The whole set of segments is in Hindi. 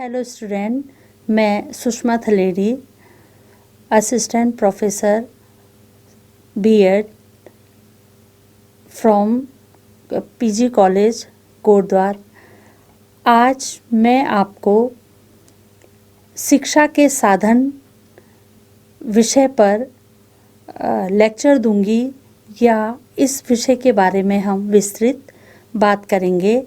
हेलो स्टूडेंट, मैं Sushma Thaleri, assistant professor B Ed from PG college Kotdwar. आज मैं आपको शिक्षा के साधन विषय पर लेक्चर दूंगी या इस विषय के बारे में हम विस्तृत बात करेंगे।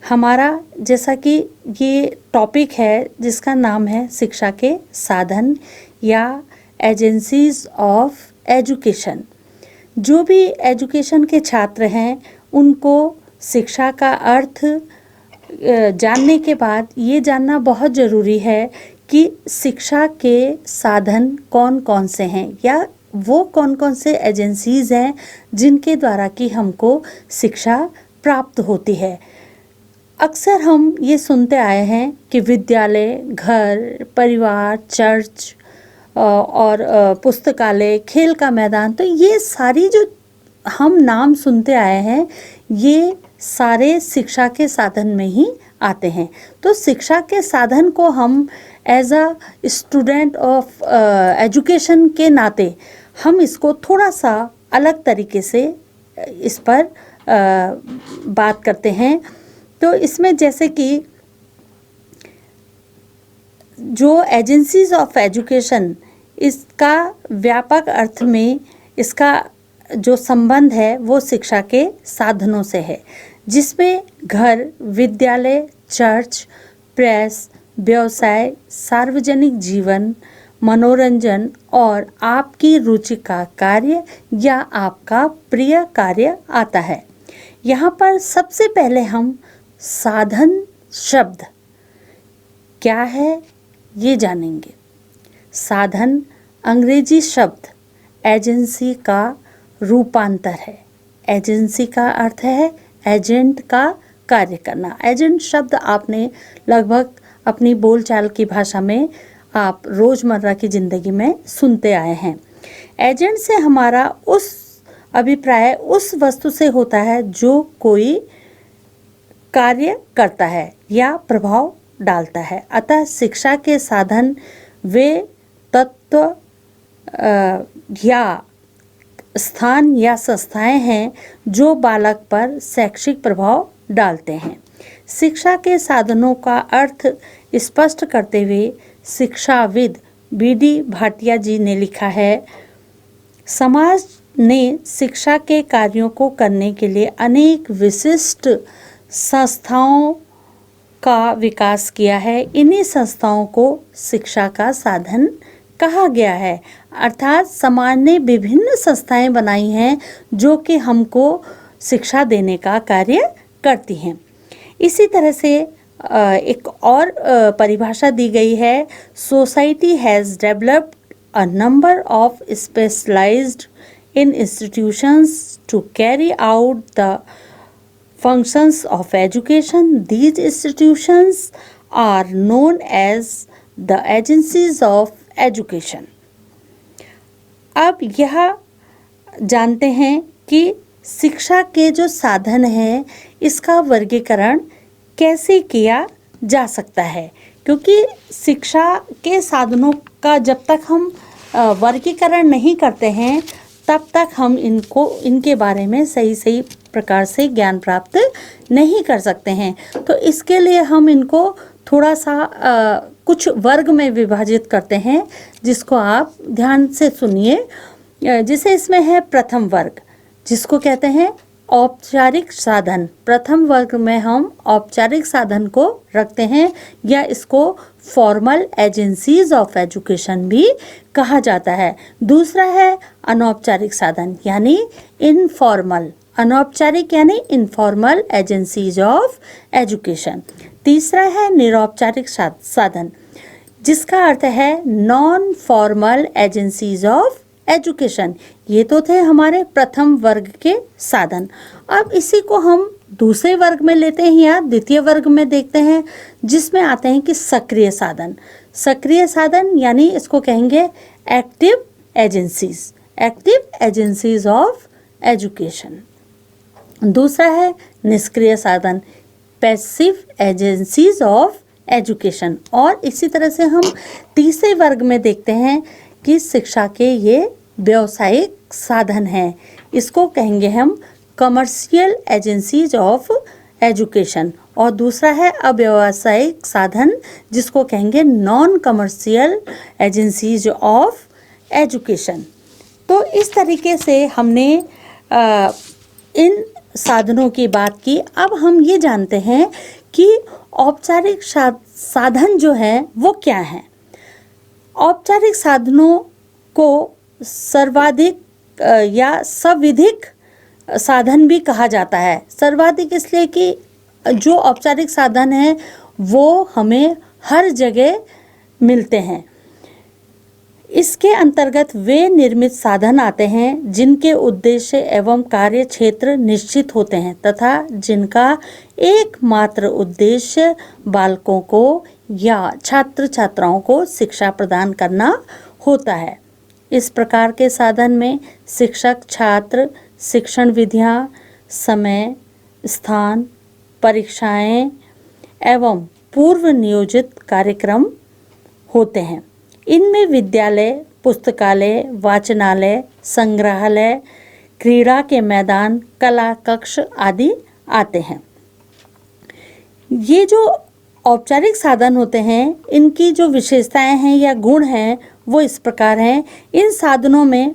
हमारा जैसा कि ये टॉपिक है जिसका नाम है शिक्षा के साधन या एजेंसीज ऑफ एजुकेशन। जो भी एजुकेशन के छात्र हैं उनको शिक्षा का अर्थ जानने के बाद ये जानना बहुत ज़रूरी है कि शिक्षा के साधन कौन कौन से हैं या वो कौन कौन से एजेंसीज़ हैं जिनके द्वारा कि हमको शिक्षा प्राप्त होती है। अक्सर हम ये सुनते आए हैं कि विद्यालय, घर, परिवार, चर्च और पुस्तकालय, खेल का मैदान, तो ये सारी जो हम नाम सुनते आए हैं ये सारे शिक्षा के साधन में ही आते हैं। तो शिक्षा के साधन को हम as a student of education के नाते हम इसको थोड़ा सा अलग तरीके से इस पर बात करते हैं। तो इसमें जैसे कि जो एजेंसीज ऑफ एजुकेशन, इसका व्यापक अर्थ में इसका जो संबंध है वो शिक्षा के साधनों से है, जिसमें घर, विद्यालय, चर्च, प्रेस, व्यवसाय, सार्वजनिक जीवन, मनोरंजन और आपकी रुचि का कार्य या आपका प्रिय कार्य आता है। यहाँ पर सबसे पहले हम साधन शब्द क्या है ये जानेंगे। साधन अंग्रेजी शब्द एजेंसी का रूपांतर है। एजेंसी का अर्थ है एजेंट का कार्य करना। एजेंट शब्द आपने लगभग अपनी बोलचाल की भाषा में आप रोज़मर्रा की ज़िंदगी में सुनते आए हैं। एजेंट से हमारा उस अभिप्राय उस वस्तु से होता है जो कोई कार्य करता है या प्रभाव डालता है। अतः शिक्षा के साधन वे तत्व या स्थान या संस्थाएं हैं जो बालक पर शैक्षिक प्रभाव डालते हैं। शिक्षा के साधनों का अर्थ स्पष्ट करते हुए शिक्षाविद बीडी भाटिया जी ने लिखा है, समाज ने शिक्षा के कार्यों को करने के लिए अनेक विशिष्ट संस्थाओं का विकास किया है। इन्हीं संस्थाओं को शिक्षा का साधन कहा गया है। अर्थात समाज ने विभिन्न संस्थाएं बनाई हैं जो कि हमको शिक्षा देने का कार्य करती हैं। इसी तरह से एक और परिभाषा दी गई है, society has developed a number of specialised in institutions to carry out the functions of education. These institutions are known as the agencies of education. अब यह जानते हैं कि शिक्षा के जो साधन हैं इसका वर्गीकरण कैसे किया जा सकता है, क्योंकि शिक्षा के साधनों का जब तक हम वर्गीकरण नहीं करते हैं तब तक हम इनके बारे में सही प्रकार से ज्ञान प्राप्त नहीं कर सकते हैं। तो इसके लिए हम इनको थोड़ा सा कुछ वर्ग में विभाजित करते हैं, जिसको आप ध्यान से सुनिए। जैसे इसमें है प्रथम वर्ग, जिसको कहते हैं औपचारिक साधन। प्रथम वर्ग में हम औपचारिक साधन को रखते हैं या इसको फॉर्मल एजेंसीज ऑफ एजुकेशन भी कहा जाता है। दूसरा है अनौपचारिक साधन यानी इनफॉर्मल, अनौपचारिक यानी इनफॉर्मल एजेंसीज ऑफ एजुकेशन। तीसरा है निरौपचारिक साधन, जिसका अर्थ है non formal agencies of education. ये तो थे हमारे प्रथम वर्ग के साधन। अब इसी को हम दूसरे वर्ग में लेते हैं या द्वितीय वर्ग में देखते हैं, जिसमें आते हैं कि सक्रिय साधन। सक्रिय साधन यानी इसको कहेंगे active agencies, active agencies of education. दूसरा है निष्क्रिय साधन, पैसिव एजेंसीज ऑफ एजुकेशन। और इसी तरह से हम तीसरे वर्ग में देखते हैं कि शिक्षा के ये व्यावसायिक साधन हैं। इसको कहेंगे हम कमर्शियल एजेंसीज ऑफ एजुकेशन। और दूसरा है अव्यावसायिक साधन, जिसको कहेंगे non commercial agencies of education. तो इस तरीके से हमने इन साधनों की बात की। अब हम ये जानते हैं कि औपचारिक साधन जो है वो क्या है। औपचारिक साधनों को सर्वाधिक या सविधिक साधन भी कहा जाता है। सर्वाधिक इसलिए कि जो औपचारिक साधन है वो हमें हर जगह मिलते हैं। इसके अंतर्गत वे निर्मित साधन आते हैं जिनके उद्देश्य एवं कार्य क्षेत्र निश्चित होते हैं तथा जिनका एकमात्र उद्देश्य बालकों को या छात्र छात्राओं को शिक्षा प्रदान करना होता है। इस प्रकार के साधन में शिक्षक, छात्र, शिक्षण विधियाँ, समय, स्थान, परीक्षाएं एवं पूर्व नियोजित कार्यक्रम होते हैं। इनमें विद्यालय, पुस्तकालय, वाचनालय, संग्रहालय, क्रीड़ा के मैदान, कला कक्ष आदि आते हैं। ये जो औपचारिक साधन होते हैं, इनकी जो विशेषताएं हैं या गुण हैं वो इस प्रकार हैं। इन साधनों में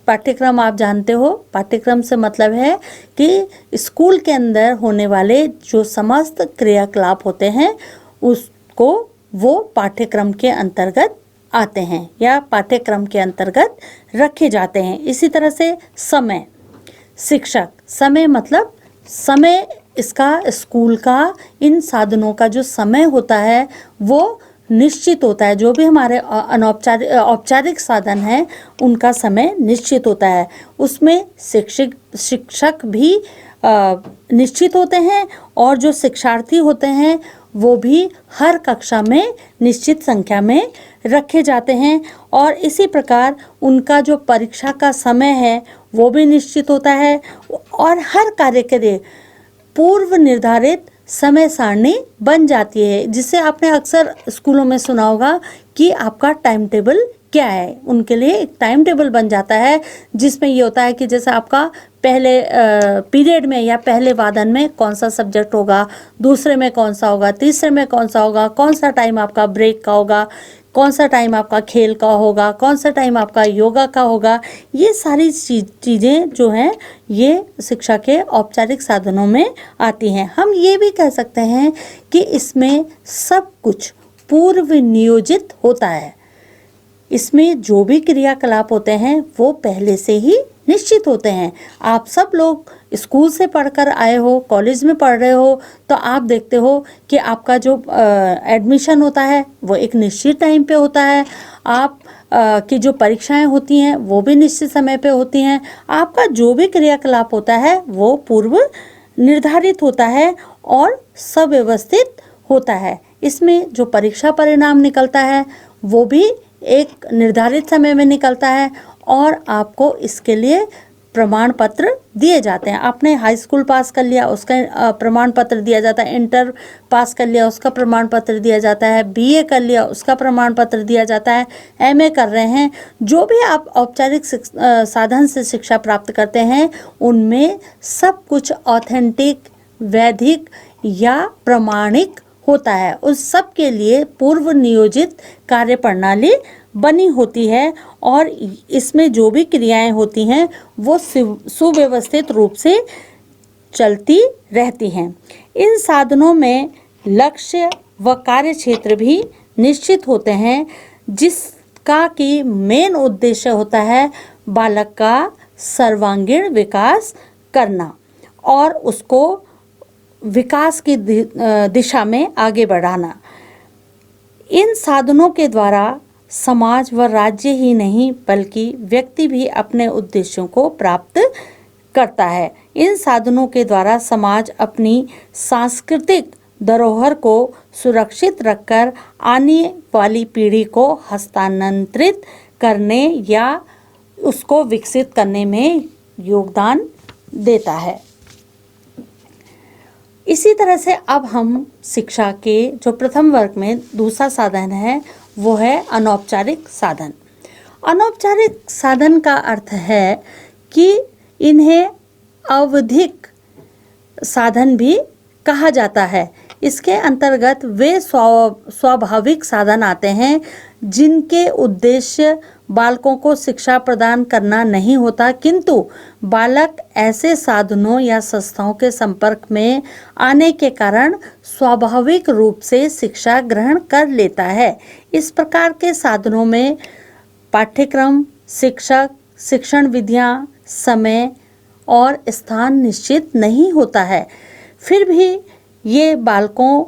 पाठ्यक्रम आप जानते हो, पाठ्यक्रम से मतलब है कि स्कूल के अंदर होने वाले जो समस्त क्रियाकलाप होते हैं उसको वो पाठ्यक्रम के अंतर्गत आते हैं या पाठ्यक्रम के अंतर्गत रखे जाते हैं। इसी तरह से समय, शिक्षक, समय मतलब समय इसका स्कूल का, इन साधनों का जो समय होता है वो निश्चित होता है। जो भी हमारे औपचारिक साधन हैं उनका समय निश्चित होता है। उसमें शिक्षक भी निश्चित होते हैं और जो शिक्षार्थी होते हैं वो भी हर कक्षा में निश्चित संख्या में रखे जाते हैं। और इसी प्रकार उनका जो परीक्षा का समय है वो भी निश्चित होता है और हर कार्य के लिए पूर्व निर्धारित समय सारणी बन जाती है, जिसे आपने अक्सर स्कूलों में सुना होगा कि आपका टाइम टेबल क्या है। उनके लिए एक टाइम टेबल बन जाता है जिसमें ये होता है कि जैसे आपका पहले पीरियड में या पहले वादन में कौन सा सब्जेक्ट होगा, दूसरे में कौन सा होगा, तीसरे में कौन सा होगा, कौन सा टाइम आपका ब्रेक का होगा, कौन सा टाइम आपका खेल का होगा, कौन सा टाइम आपका योगा का होगा। ये सारी चीज़ें जो हैं ये शिक्षा के औपचारिक साधनों में आती हैं। हम ये भी कह सकते हैं कि इसमें सब कुछ पूर्व नियोजित होता है। इसमें जो भी क्रियाकलाप होते हैं वो पहले से ही निश्चित होते हैं। आप सब लोग स्कूल से पढ़कर आए हो, कॉलेज में पढ़ रहे हो, तो आप देखते हो कि आपका जो एडमिशन होता है वो एक निश्चित टाइम पे होता है। आप की जो परीक्षाएं होती हैं वो भी निश्चित समय पे होती हैं। आपका जो भी क्रियाकलाप होता है वो पूर्व निर्धारित होता है और सुव्यवस्थित होता है। इसमें जो परीक्षा परिणाम निकलता है वो भी एक निर्धारित समय में निकलता है और आपको इसके लिए प्रमाण पत्र दिए जाते हैं। आपने हाई स्कूल पास कर लिया उसका प्रमाण पत्र दिया जाता है, इंटर पास कर लिया उसका प्रमाण पत्र दिया जाता है, बीए कर लिया उसका प्रमाण पत्र दिया जाता है, एमए कर रहे हैं, जो भी आप औपचारिक साधन से शिक्षा प्राप्त करते हैं उनमें सब कुछ ऑथेंटिक, वैधिक या प्रमाणिक होता है। उस सब के लिए पूर्व नियोजित कार्य प्रणाली बनी होती है और इसमें जो भी क्रियाएं होती हैं वो सुव्यवस्थित रूप से चलती रहती हैं। इन साधनों में लक्ष्य व कार्य क्षेत्र भी निश्चित होते हैं, जिसका कि मेन उद्देश्य होता है बालक का सर्वांगीण विकास करना और उसको विकास की दिशा में आगे बढ़ाना। इन साधनों के द्वारा समाज व राज्य ही नहीं बल्कि व्यक्ति भी अपने उद्देश्यों को प्राप्त करता है। इन साधनों के द्वारा समाज अपनी सांस्कृतिक धरोहर को सुरक्षित रखकर आने वाली पीढ़ी को हस्तांतरित करने या उसको विकसित करने में योगदान देता है। इसी तरह से अब हम शिक्षा के जो प्रथम वर्ग में दूसरा साधन है वो है अनौपचारिक साधन। अनौपचारिक साधन का अर्थ है कि इन्हें आवधिक साधन भी कहा जाता है। इसके अंतर्गत वे स्वाभाविक साधन आते हैं जिनके उद्देश्य बालकों को शिक्षा प्रदान करना नहीं होता, किंतु बालक ऐसे साधनों या संस्थाओं के संपर्क में आने के कारण स्वाभाविक रूप से शिक्षा ग्रहण कर लेता है। इस प्रकार के साधनों में पाठ्यक्रम, शिक्षक, शिक्षण विधियाँ, समय और स्थान निश्चित नहीं होता है, फिर भी ये बालकों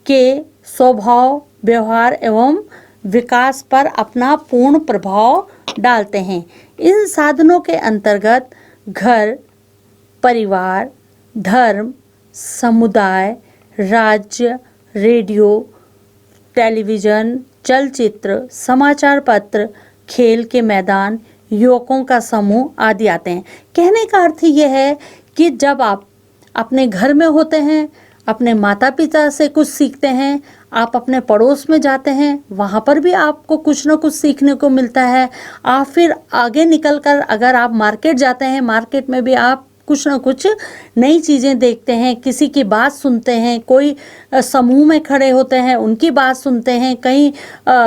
के स्वभाव, व्यवहार एवं विकास पर अपना पूर्ण प्रभाव डालते हैं। इन साधनों के अंतर्गत घर, परिवार, धर्म, समुदाय, राज्य, रेडियो, टेलीविज़न, चलचित्र, समाचार पत्र, खेल के मैदान, युवकों का समूह आदि आते हैं। कहने का अर्थ यह है कि जब आप अपने घर में होते हैं, अपने माता पिता से कुछ सीखते हैं, आप अपने पड़ोस में जाते हैं, वहाँ पर भी आपको कुछ न कुछ सीखने को मिलता है। आप फिर आगे निकलकर अगर आप मार्केट जाते हैं, मार्केट में भी आप कुछ न कुछ नई चीज़ें देखते हैं, किसी की बात सुनते हैं, कोई समूह में खड़े होते हैं उनकी बात सुनते हैं, कहीं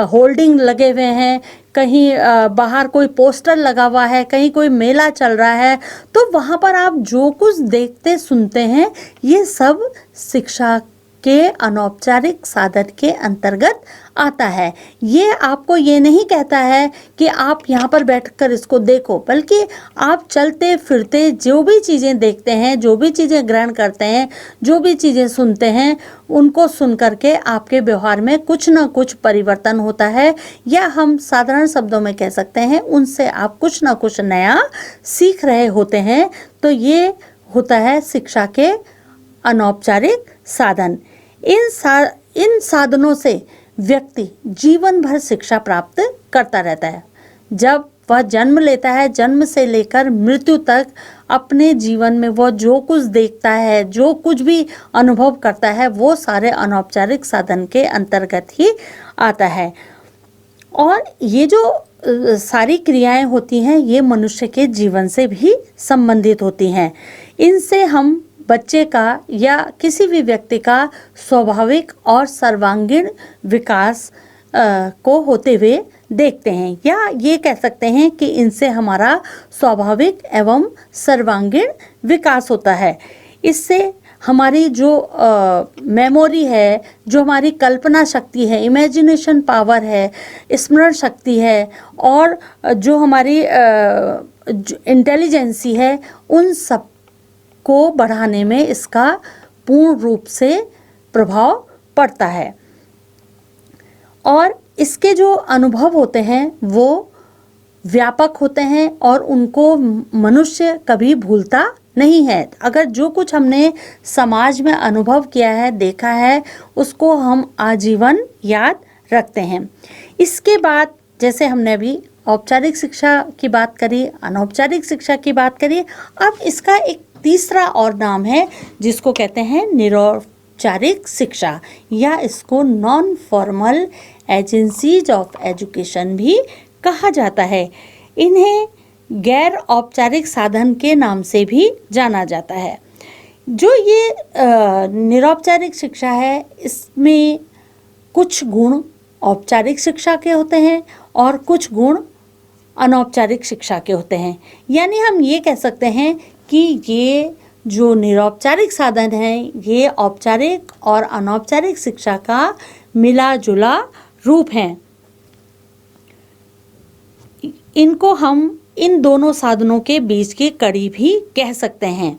होल्डिंग लगे हुए हैं, कहीं बाहर कोई पोस्टर लगा हुआ है, कहीं कोई मेला चल रहा है, तो वहाँ पर आप जो कुछ देखते सुनते हैं ये सब शिक्षा के अनौपचारिक साधन के अंतर्गत आता है। ये आपको ये नहीं कहता है कि आप यहाँ पर बैठकर इसको देखो, बल्कि आप चलते फिरते जो भी चीज़ें देखते हैं, जो भी चीज़ें ग्रहण करते हैं, जो भी चीज़ें सुनते हैं, उनको सुन करके आपके व्यवहार में कुछ न कुछ परिवर्तन होता है, या हम साधारण शब्दों में कह सकते हैं उनसे आप कुछ न कुछ नया सीख रहे होते हैं। तो ये होता है शिक्षा के अनौपचारिक साधन। इन साधनों से व्यक्ति जीवन भर शिक्षा प्राप्त करता रहता है। जब वह जन्म लेता है, जन्म से लेकर मृत्यु तक अपने जीवन में वह जो कुछ देखता है, जो कुछ भी अनुभव करता है, वो सारे अनौपचारिक साधन के अंतर्गत ही आता है। और ये जो सारी क्रियाएं होती हैं ये मनुष्य के जीवन से भी संबंधित होती हैं। इनसे हम बच्चे का या किसी भी व्यक्ति का स्वाभाविक और सर्वांगीण विकास को होते हुए देखते हैं, या ये कह सकते हैं कि इनसे हमारा स्वाभाविक एवं सर्वांगीण विकास होता है। इससे हमारी जो मेमोरी है, जो हमारी कल्पना शक्ति है, इमेजिनेशन पावर है, स्मरण शक्ति है, और जो हमारी इंटेलिजेंसी है, उन सब को बढ़ाने में इसका पूर्ण रूप से प्रभाव पड़ता है। और इसके जो अनुभव होते हैं वो व्यापक होते हैं और उनको मनुष्य कभी भूलता नहीं है। अगर जो कुछ हमने समाज में अनुभव किया है, देखा है, उसको हम आजीवन याद रखते हैं। इसके बाद जैसे हमने अभी औपचारिक शिक्षा की बात करी, अनौपचारिक शिक्षा की बात करी, अब इसका एक तीसरा और नाम है जिसको कहते हैं निरौपचारिक शिक्षा, या इसको non formal agencies of education भी कहा जाता है। इन्हें गैर औपचारिक साधन के नाम से भी जाना जाता है। जो ये निरौपचारिक शिक्षा है, इसमें कुछ गुण औपचारिक शिक्षा के होते हैं और कुछ गुण अनौपचारिक शिक्षा के होते हैं। यानी हम ये कह सकते हैं कि ये जो निरौपचारिक साधन हैं ये औपचारिक और अनौपचारिक शिक्षा का मिला जुला रूप हैं। इनको हम इन दोनों साधनों के बीच की कड़ी भी कह सकते हैं।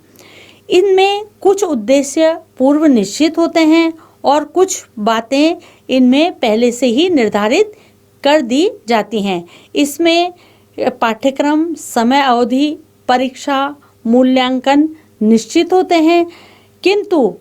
इनमें कुछ उद्देश्य पूर्व निश्चित होते हैं और कुछ बातें इनमें पहले से ही निर्धारित कर दी जाती हैं। इसमें पाठ्यक्रम, समय अवधि, परीक्षा, मूल्यांकन निश्चित होते हैं, किंतु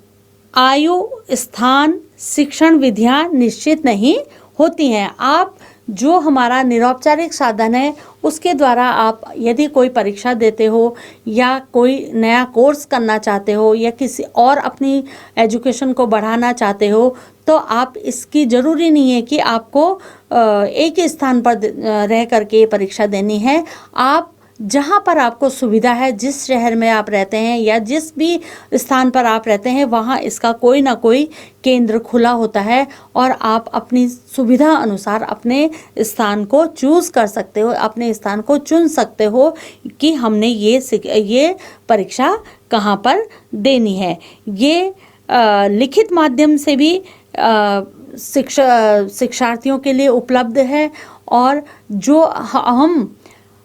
आयु, स्थान, शिक्षण विधियां निश्चित नहीं होती हैं। आप जो हमारा निरौपचारिक साधन है उसके द्वारा आप यदि कोई परीक्षा देते हो या कोई नया कोर्स करना चाहते हो या किसी और अपनी एजुकेशन को बढ़ाना चाहते हो, तो आप इसकी ज़रूरी नहीं है कि आपको एक ही स्थान पर रह करके ये परीक्षा देनी है। आप जहाँ पर आपको सुविधा है, जिस शहर में आप रहते हैं या जिस भी स्थान पर आप रहते हैं, वहाँ इसका कोई ना कोई केंद्र खुला होता है और आप अपनी सुविधा अनुसार अपने स्थान को चूज़ कर सकते हो, अपने स्थान को चुन सकते हो कि हमने ये परीक्षा कहाँ पर देनी है। ये लिखित माध्यम से भी शिक्षार्थियों के लिए उपलब्ध है और जो हम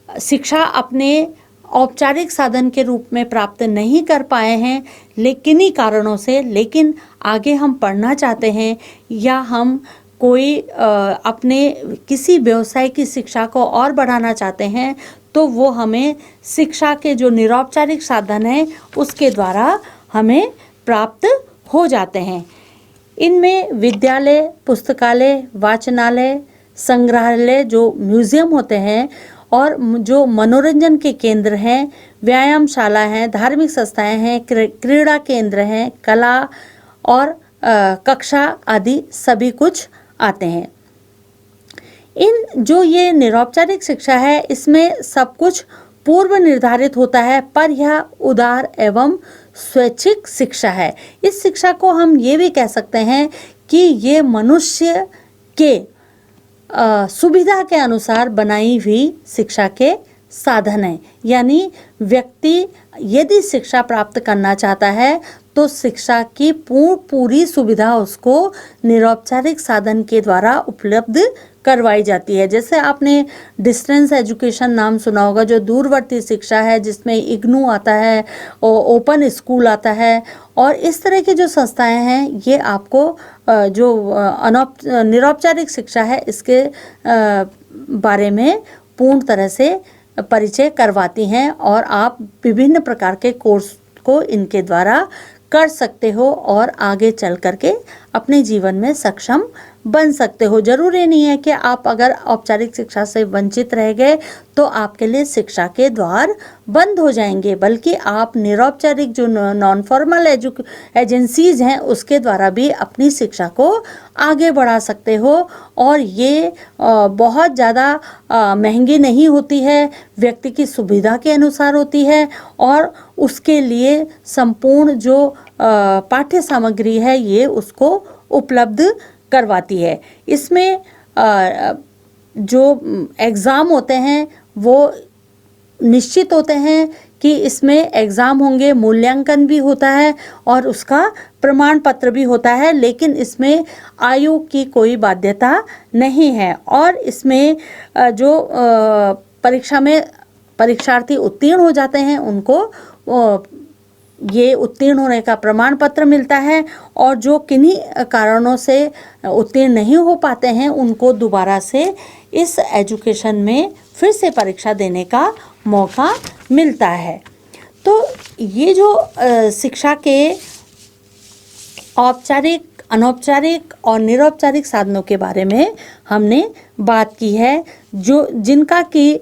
शिक्षा अपने औपचारिक साधन के रूप में प्राप्त नहीं कर पाए हैं किन्हीं कारणों से, लेकिन आगे हम पढ़ना चाहते हैं या हम कोई अपने किसी व्यवसाय की शिक्षा को और बढ़ाना चाहते हैं, तो वो हमें शिक्षा के जो निरौपचारिक साधन हैं उसके द्वारा हमें प्राप्त हो जाते हैं। इनमें विद्यालय, पुस्तकालय, वाचनालय, संग्रहालय जो म्यूज़ियम होते हैं और जो मनोरंजन के केंद्र हैं, व्यायामशाला हैं, धार्मिक संस्थाएं हैं, क्रीड़ा केंद्र हैं, कला और कक्षा आदि सभी कुछ आते हैं। इन जो ये निरौपचारिक शिक्षा है इसमें सब कुछ पूर्व निर्धारित होता है, पर यह उदार एवं स्वैच्छिक शिक्षा है। इस शिक्षा को हम ये भी कह सकते हैं कि ये मनुष्य के सुविधा के अनुसार बनाई हुई शिक्षा के साधन है। यानी व्यक्ति यदि शिक्षा प्राप्त करना चाहता है तो शिक्षा की पूरी सुविधा उसको निरौपचारिक साधन के द्वारा उपलब्ध करवाई जाती है। जैसे आपने डिस्टेंस एजुकेशन नाम सुना होगा, जो दूरवर्ती शिक्षा है, जिसमें इग्नू आता है और ओपन स्कूल आता है, और इस तरह की जो संस्थाएं हैं ये आपको जो निरौपचारिक शिक्षा है इसके बारे में पूर्ण तरह से परिचय करवाती हैं और आप विभिन्न प्रकार के कोर्स को इनके द्वारा कर सकते हो और आगे चल करके अपने जीवन में सक्षम बन सकते हो। जरूरी नहीं है कि आप अगर औपचारिक शिक्षा से वंचित रह गए तो आपके लिए शिक्षा के द्वार बंद हो जाएंगे, बल्कि आप निरौपचारिक जो नॉन फॉर्मल एजेंसीज हैं उसके द्वारा भी अपनी शिक्षा को आगे बढ़ा सकते हो। और ये बहुत ज़्यादा महंगी नहीं होती है, व्यक्ति की सुविधा के अनुसार होती है और उसके लिए संपूर्ण जो पाठ्य सामग्री है ये उसको उपलब्ध करवाती है। इसमें जो एग्ज़ाम होते हैं वो निश्चित होते हैं कि इसमें एग्ज़ाम होंगे, मूल्यांकन भी होता है और उसका प्रमाण पत्र भी होता है, लेकिन इसमें आयु की कोई बाध्यता नहीं है। और इसमें जो परीक्षा में परीक्षार्थी उत्तीर्ण हो जाते हैं उनको ये उत्तीर्ण होने का प्रमाण पत्र मिलता है, और जो किन्हीं कारणों से उत्तीर्ण नहीं हो पाते हैं उनको दोबारा से इस एजुकेशन में फिर से परीक्षा देने का मौका मिलता है। तो ये जो शिक्षा के औपचारिक, अनौपचारिक और निरौपचारिक साधनों के बारे में हमने बात की है, जो जिनका कि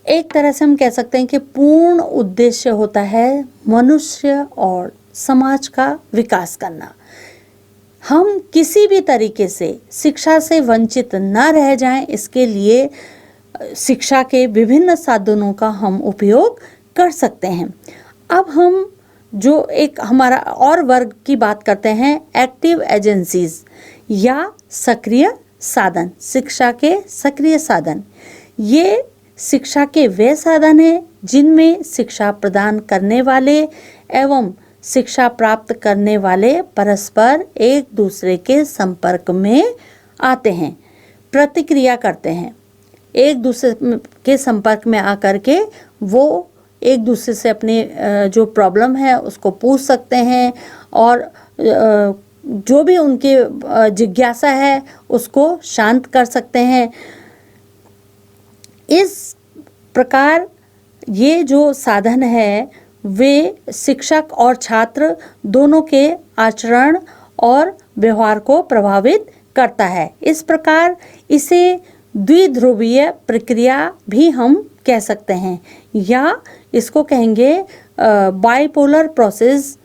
एक तरह से हम कह सकते हैं कि पूर्ण उद्देश्य होता है मनुष्य और समाज का विकास करना। हम किसी भी तरीके से शिक्षा से वंचित न रह जाएं, इसके लिए शिक्षा के विभिन्न साधनों का हम उपयोग कर सकते हैं। अब हम जो एक हमारा और वर्ग की बात करते हैं, एक्टिव एजेंसीज या सक्रिय साधन, शिक्षा के सक्रिय साधन। ये शिक्षा के वे साधन हैं जिनमें शिक्षा प्रदान करने वाले एवं शिक्षा प्राप्त करने वाले परस्पर एक दूसरे के संपर्क में आते हैं, प्रतिक्रिया करते हैं। एक दूसरे के संपर्क में आकर के वो एक दूसरे से अपने जो प्रॉब्लम है उसको पूछ सकते हैं और जो भी उनकी जिज्ञासा है उसको शांत कर सकते हैं। इस प्रकार ये जो साधन है वे शिक्षक और छात्र दोनों के आचरण और व्यवहार को प्रभावित करता है। इस प्रकार इसे द्विध्रुवीय प्रक्रिया भी हम कह सकते हैं, या इसको कहेंगे बाइपोलर प्रोसेस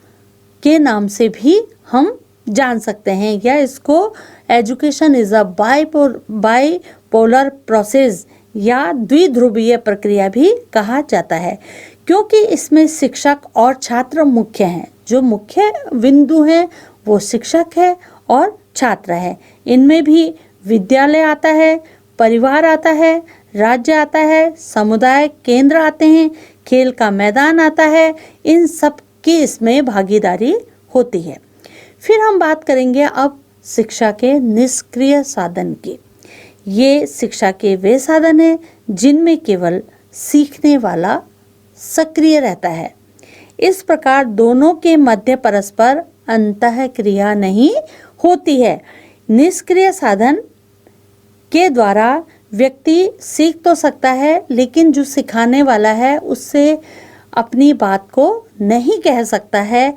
के नाम से भी हम जान सकते हैं, या इसको education is a bipolar process या द्विध्रुवीय प्रक्रिया भी कहा जाता है, क्योंकि इसमें शिक्षक और छात्र मुख्य हैं। जो मुख्य बिंदु हैं वो शिक्षक है और छात्र है। इनमें भी विद्यालय आता है, परिवार आता है, राज्य आता है, समुदाय केंद्र आते हैं, खेल का मैदान आता है। इन सब की इसमें भागीदारी होती है। फिर हम बात करेंगे अब शिक्षा के निष्क्रिय साधन की। ये शिक्षा के वे साधन हैं जिनमें केवल सीखने वाला सक्रिय रहता है। इस प्रकार दोनों के मध्य परस्पर अंतःक्रिया नहीं होती है। निष्क्रिय साधन के द्वारा व्यक्ति सीख तो सकता है, लेकिन जो सिखाने वाला है उससे अपनी बात को नहीं कह सकता है।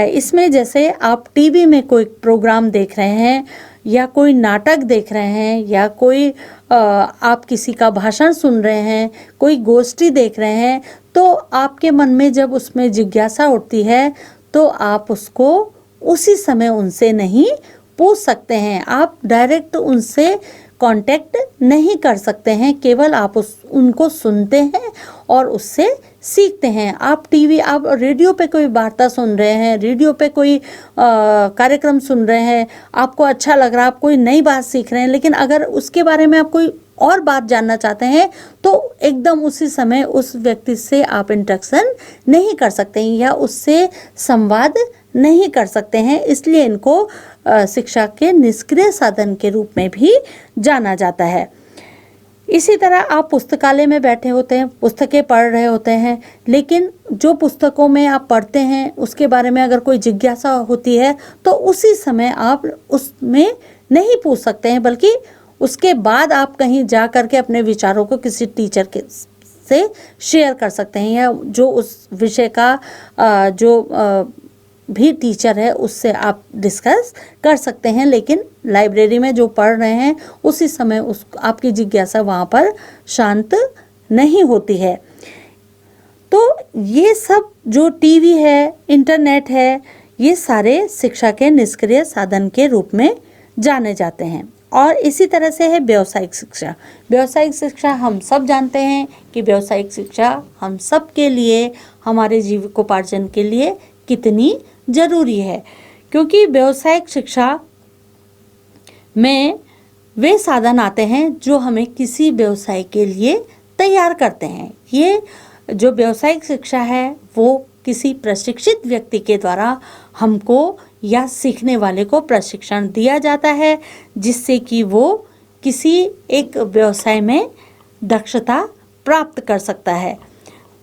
इसमें जैसे आप टीवी में कोई प्रोग्राम देख रहे हैं, या कोई नाटक देख रहे हैं, या कोई आप किसी का भाषण सुन रहे हैं, कोई गोष्ठी देख रहे हैं, तो आपके मन में जब उसमें जिज्ञासा उठती है तो आप उसको उसी समय उनसे नहीं पूछ सकते हैं। आप डायरेक्ट उनसे कांटेक्ट नहीं कर सकते हैं, केवल आप उनको सुनते हैं और उससे सीखते हैं। आप रेडियो पे कोई वार्ता सुन रहे हैं, रेडियो पे कोई कार्यक्रम सुन रहे हैं, आपको अच्छा लग रहा है, आप कोई नई बात सीख रहे हैं, लेकिन अगर उसके बारे में आप कोई और बात जानना चाहते हैं तो एकदम उसी समय उस व्यक्ति से आप इंटरेक्शन नहीं कर सकते हैं या उससे संवाद नहीं कर सकते हैं। इसलिए इनको शिक्षा के निष्क्रिय साधन के रूप में भी जाना जाता है। इसी तरह आप पुस्तकालय में बैठे होते हैं, पुस्तकें पढ़ रहे होते हैं, लेकिन जो पुस्तकों में आप पढ़ते हैं उसके बारे में अगर कोई जिज्ञासा होती है तो उसी समय आप उसमें नहीं पूछ सकते हैं, बल्कि उसके बाद आप कहीं जा करके अपने विचारों को किसी टीचर के से शेयर कर सकते हैं, या जो उस विषय का भी टीचर है उससे आप डिस्कस कर सकते हैं। लेकिन लाइब्रेरी में जो पढ़ रहे हैं उसी समय आपकी जिज्ञासा वहाँ पर शांत नहीं होती है। तो ये सब जो टीवी है, इंटरनेट है, ये सारे शिक्षा के निष्क्रिय साधन के रूप में जाने जाते हैं। और इसी तरह से है व्यावसायिक शिक्षा। व्यावसायिक शिक्षा हम सब जानते हैं कि व्यावसायिक शिक्षा हम सब के लिए, हमारे जीविकोपार्जन के लिए कितनी ज़रूरी है, क्योंकि व्यावसायिक शिक्षा में वे साधन आते हैं जो हमें किसी व्यवसाय के लिए तैयार करते हैं। ये जो व्यावसायिक शिक्षा है वो किसी प्रशिक्षित व्यक्ति के द्वारा हमको या सीखने वाले को प्रशिक्षण दिया जाता है, जिससे कि वो किसी एक व्यवसाय में दक्षता प्राप्त कर सकता है।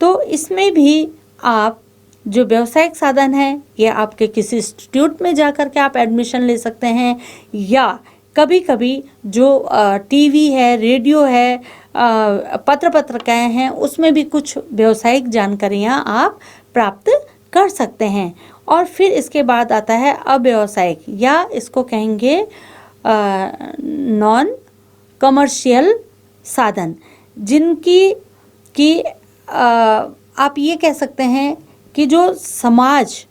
तो इसमें भी आप जो व्यावसायिक साधन है ये आपके किसी इंस्टीट्यूट में जा कर के आप एडमिशन ले सकते हैं, या कभी कभी जो टीवी है, रेडियो है, पत्रिकाएं हैं, उसमें भी कुछ व्यावसायिक जानकारियां आप प्राप्त कर सकते हैं। और फिर इसके बाद आता है अव्यावसायिक, या इसको कहेंगे नॉन कमर्शियल साधन, जिनकी कि आप ये कह सकते हैं कि जो समाज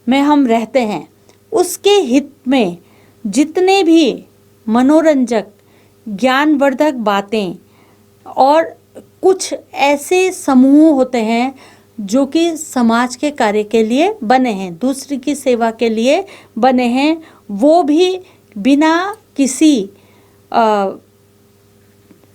में हम रहते हैं उसके हित में जितने भी मनोरंजक, ज्ञानवर्धक बातें और कुछ ऐसे समूह होते हैं जो कि समाज के कार्य के लिए बने हैं, दूसरे की सेवा के लिए बने हैं, वो भी बिना किसी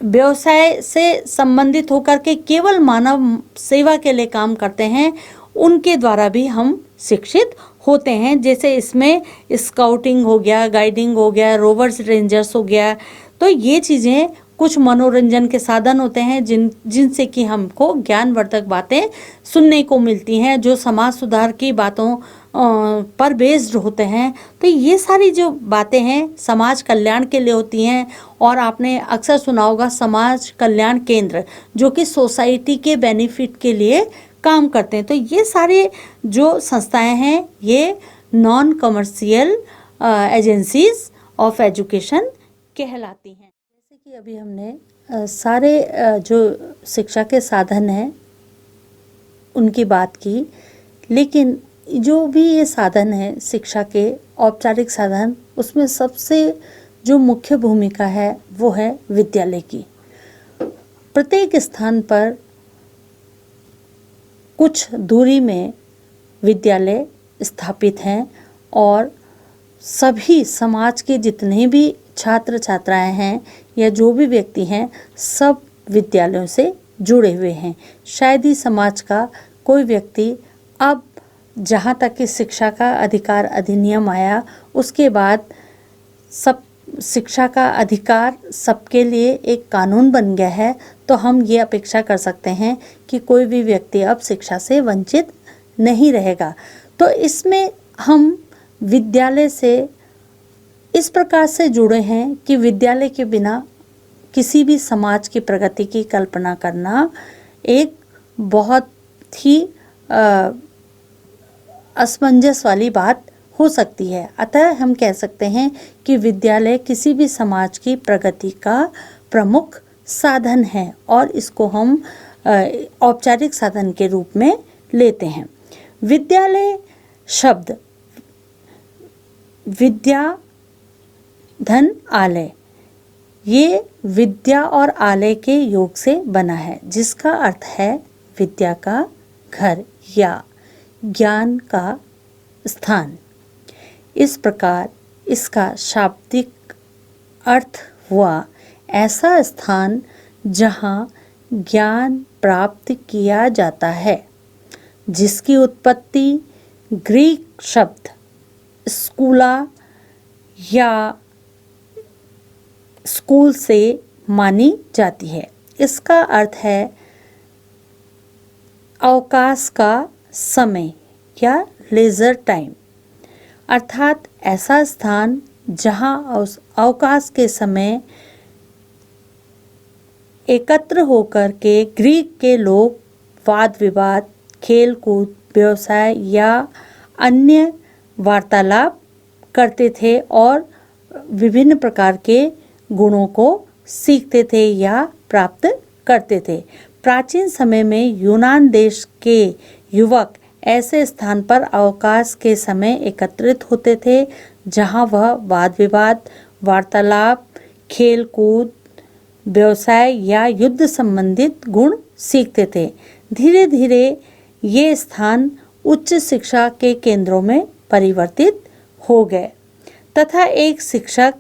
व्यवसाय से संबंधित होकर के केवल मानव सेवा के लिए काम करते हैं, उनके द्वारा भी हम शिक्षित होते हैं। जैसे इसमें स्काउटिंग हो गया, गाइडिंग हो गया, रोवर्स रेंजर्स हो गया। तो ये चीज़ें कुछ मनोरंजन के साधन होते हैं जिनसे कि हमको ज्ञानवर्धक बातें सुनने को मिलती हैं, जो समाज सुधार की बातों पर बेस्ड होते हैं। तो ये सारी जो बातें हैं समाज कल्याण के लिए होती हैं। और आपने अक्सर सुना होगा समाज कल्याण केंद्र, जो कि सोसाइटी के बेनिफिट के लिए काम करते हैं। तो ये सारे जो संस्थाएं हैं ये non commercial agencies of education कहलाती हैं। जैसे कि अभी हमने सारे जो शिक्षा के साधन हैं उनकी बात की, लेकिन जो भी ये साधन है शिक्षा के औपचारिक साधन, उसमें सबसे जो मुख्य भूमिका है वो है विद्यालय की। प्रत्येक स्थान पर कुछ दूरी में विद्यालय स्थापित हैं और सभी समाज के जितने भी छात्र छात्राएं हैं या जो भी व्यक्ति हैं सब विद्यालयों से जुड़े हुए हैं। शायद ही समाज का कोई व्यक्ति, अब जहाँ तक कि शिक्षा का अधिकार अधिनियम आया उसके बाद सब शिक्षा का अधिकार सबके लिए एक कानून बन गया है, तो हम ये अपेक्षा कर सकते हैं कि कोई भी व्यक्ति अब शिक्षा से वंचित नहीं रहेगा। तो इसमें हम विद्यालय से इस प्रकार से जुड़े हैं कि विद्यालय के बिना किसी भी समाज की प्रगति की कल्पना करना एक बहुत ही असमंजस वाली बात हो सकती है। अतः हम कह सकते हैं कि विद्यालय किसी भी समाज की प्रगति का प्रमुख साधन है और इसको हम औपचारिक साधन के रूप में लेते हैं। विद्यालय शब्द विद्या धन आलय, ये विद्या और आलय के योग से बना है, जिसका अर्थ है विद्या का घर या ज्ञान का स्थान। इस प्रकार इसका शाब्दिक अर्थ हुआ ऐसा स्थान जहाँ ज्ञान प्राप्त किया जाता है, जिसकी उत्पत्ति ग्रीक शब्द स्कूला या स्कूल से मानी जाती है। इसका अर्थ है अवकाश का समय या लेजर टाइम, अर्थात ऐसा स्थान जहां अवकाश के समय एकत्र होकर के ग्रीक के लोग वाद विवाद, खेल कूद, व्यवसाय या अन्य वार्तालाप करते थे और विभिन्न प्रकार के गुणों को सीखते थे या प्राप्त करते थे। प्राचीन समय में यूनान देश के युवक ऐसे स्थान पर अवकाश के समय एकत्रित होते थे जहां वह वाद विवाद, वार्तालाप, खेल कूद, व्यवसाय या युद्ध संबंधित गुण सीखते थे। धीरे धीरे ये स्थान उच्च शिक्षा के केंद्रों में परिवर्तित हो गए तथा एक शिक्षक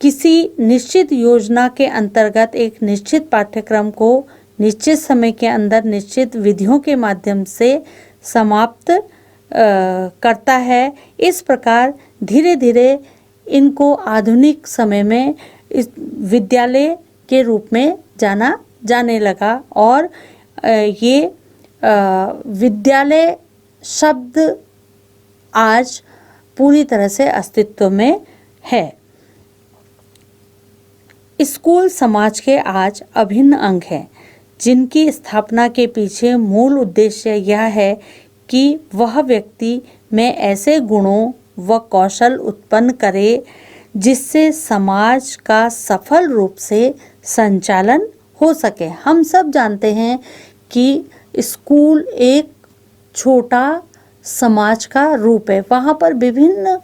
किसी निश्चित योजना के अंतर्गत एक निश्चित पाठ्यक्रम को निश्चित समय के अंदर निश्चित विधियों के माध्यम से समाप्त करता है। इस प्रकार धीरे धीरे इनको आधुनिक समय में इस विद्यालय के रूप में जाने लगा और ये विद्यालय शब्द आज पूरी तरह से अस्तित्व में है। स्कूल समाज के आज अभिन्न अंग हैं, जिनकी स्थापना के पीछे मूल उद्देश्य यह है कि वह व्यक्ति में ऐसे गुणों व कौशल उत्पन्न करे जिससे समाज का सफल रूप से संचालन हो सके। हम सब जानते हैं कि स्कूल एक छोटा समाज का रूप है। वहाँ पर विभिन्न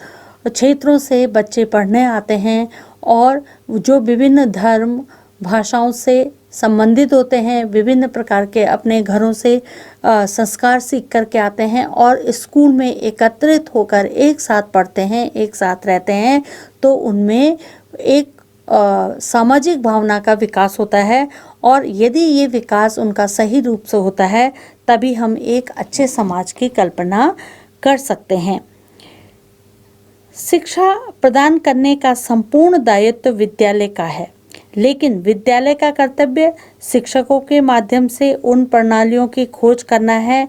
क्षेत्रों से बच्चे पढ़ने आते हैं और जो विभिन्न धर्म भाषाओं से संबंधित होते हैं, विभिन्न प्रकार के अपने घरों से संस्कार सीख कर के आते हैं और स्कूल में एकत्रित होकर एक साथ पढ़ते हैं, एक साथ रहते हैं, तो उनमें एक सामाजिक भावना का विकास होता है और यदि ये विकास उनका सही रूप से होता है तभी हम एक अच्छे समाज की कल्पना कर सकते हैं। शिक्षा प्रदान करने का संपूर्ण दायित्व विद्यालय का है, लेकिन विद्यालय का कर्तव्य शिक्षकों के माध्यम से उन प्रणालियों की खोज करना है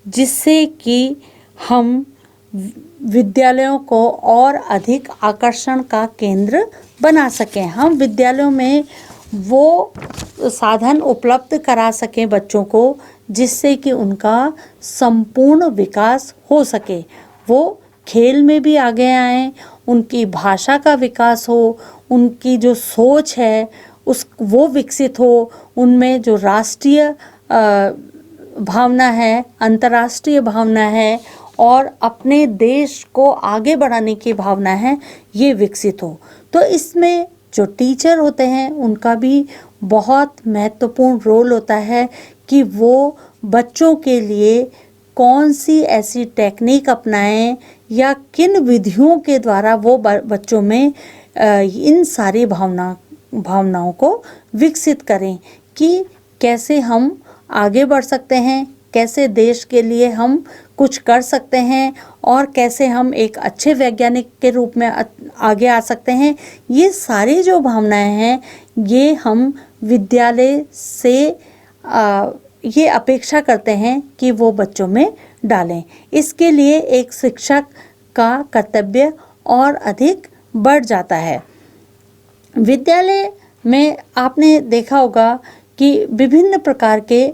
जिससे कि हम विद्यालयों को और अधिक आकर्षण का केंद्र बना सकें। हम विद्यालयों में वो साधन उपलब्ध करा सकें बच्चों को जिससे कि उनका संपूर्ण विकास हो सके। वो खेल में भी आगे आएं, उनकी भाषा का विकास हो, उनकी जो सोच है वो विकसित हो, उनमें जो राष्ट्रीय भावना है, अंतर्राष्ट्रीय भावना है और अपने देश को आगे बढ़ाने की भावना है, ये विकसित हो। तो इसमें जो टीचर होते हैं उनका भी बहुत महत्वपूर्ण रोल होता है कि वो बच्चों के लिए कौन सी ऐसी टेक्निक अपनाएं या किन विधियों के द्वारा वो बच्चों में इन सारी भावनाओं को विकसित करें कि कैसे हम आगे बढ़ सकते हैं, कैसे देश के लिए हम कुछ कर सकते हैं और कैसे हम एक अच्छे वैज्ञानिक के रूप में आगे आ सकते हैं। ये सारी जो भावनाएं हैं ये हम विद्यालय से ये अपेक्षा करते हैं कि वो बच्चों में डालें। इसके लिए एक शिक्षक का कर्तव्य और अधिक बढ़ जाता है। विद्यालय में आपने देखा होगा कि विभिन्न प्रकार के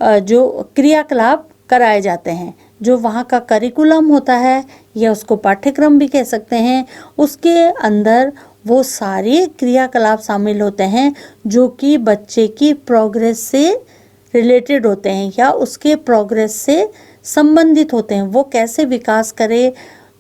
जो क्रियाकलाप कराए जाते हैं, जो वहाँ का करिकुलम होता है या उसको पाठ्यक्रम भी कह सकते हैं, उसके अंदर वो सारे क्रियाकलाप शामिल होते हैं जो कि बच्चे की प्रोग्रेस से रिलेटेड होते हैं या उसके प्रोग्रेस से संबंधित होते हैं। वो कैसे विकास करे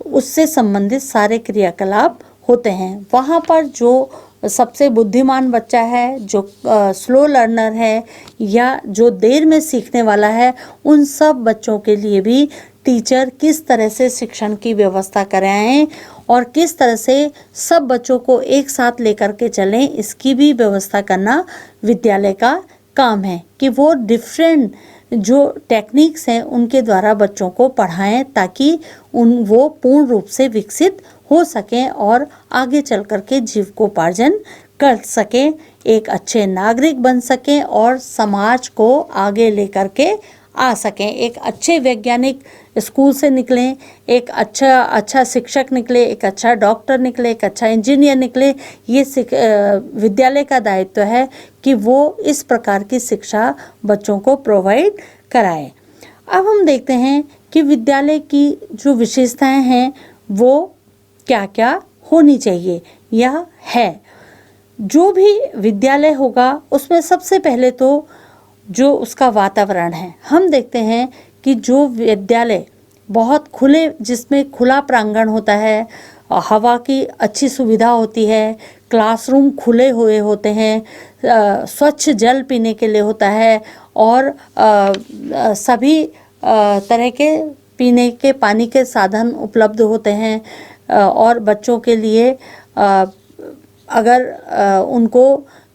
उससे संबंधित सारे क्रियाकलाप होते हैं। वहाँ पर जो सबसे बुद्धिमान बच्चा है, जो स्लो लर्नर है या जो देर में सीखने वाला है, उन सब बच्चों के लिए भी टीचर किस तरह से शिक्षण की व्यवस्था कराएं और किस तरह से सब बच्चों को एक साथ लेकर के चलें, इसकी भी व्यवस्था करना विद्यालय का काम है कि वो डिफरेंट जो टेक्निक्स हैं उनके द्वारा बच्चों को पढ़ाएं ताकि वो पूर्ण रूप से विकसित हो सकें और आगे चल कर के जीविकोपार्जन कर सकें, एक अच्छे नागरिक बन सकें और समाज को आगे लेकर के आ सकें। एक अच्छे वैज्ञानिक स्कूल से निकलें, एक अच्छा शिक्षक निकले, एक अच्छा डॉक्टर निकले, एक अच्छा इंजीनियर निकले। ये विद्यालय का दायित्व है कि वो इस प्रकार की शिक्षा बच्चों को प्रोवाइड कराए। अब हम देखते हैं कि विद्यालय की जो विशेषताएं हैं वो क्या क्या होनी चाहिए या है। जो भी विद्यालय होगा उसमें सबसे पहले तो जो उसका वातावरण है, हम देखते हैं कि जो विद्यालय बहुत खुले, जिसमें खुला प्रांगण होता है, हवा की अच्छी सुविधा होती है, क्लासरूम खुले हुए होते हैं, स्वच्छ जल पीने के लिए होता है और सभी तरह के पीने के पानी के साधन उपलब्ध होते हैं और बच्चों के लिए अगर उनको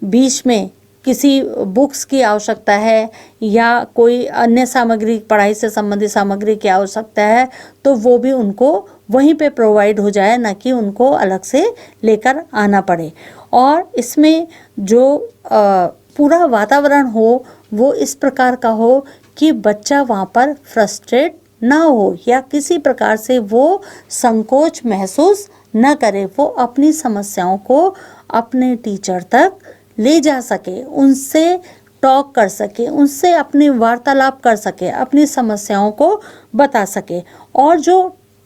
बीच में किसी बुक्स की आवश्यकता है या कोई अन्य सामग्री, पढ़ाई से संबंधित सामग्री की आवश्यकता है तो वो भी उनको वहीं पे प्रोवाइड हो जाए, ना कि उनको अलग से लेकर आना पड़े। और इसमें जो पूरा वातावरण हो वो इस प्रकार का हो कि बच्चा वहाँ पर फ्रस्ट्रेट ना हो या किसी प्रकार से वो संकोच महसूस न करे, वो अपनी समस्याओं को अपने टीचर तक ले जा सके, उनसे टॉक कर सके, उनसे अपनी वार्तालाप कर सके, अपनी समस्याओं को बता सके। और जो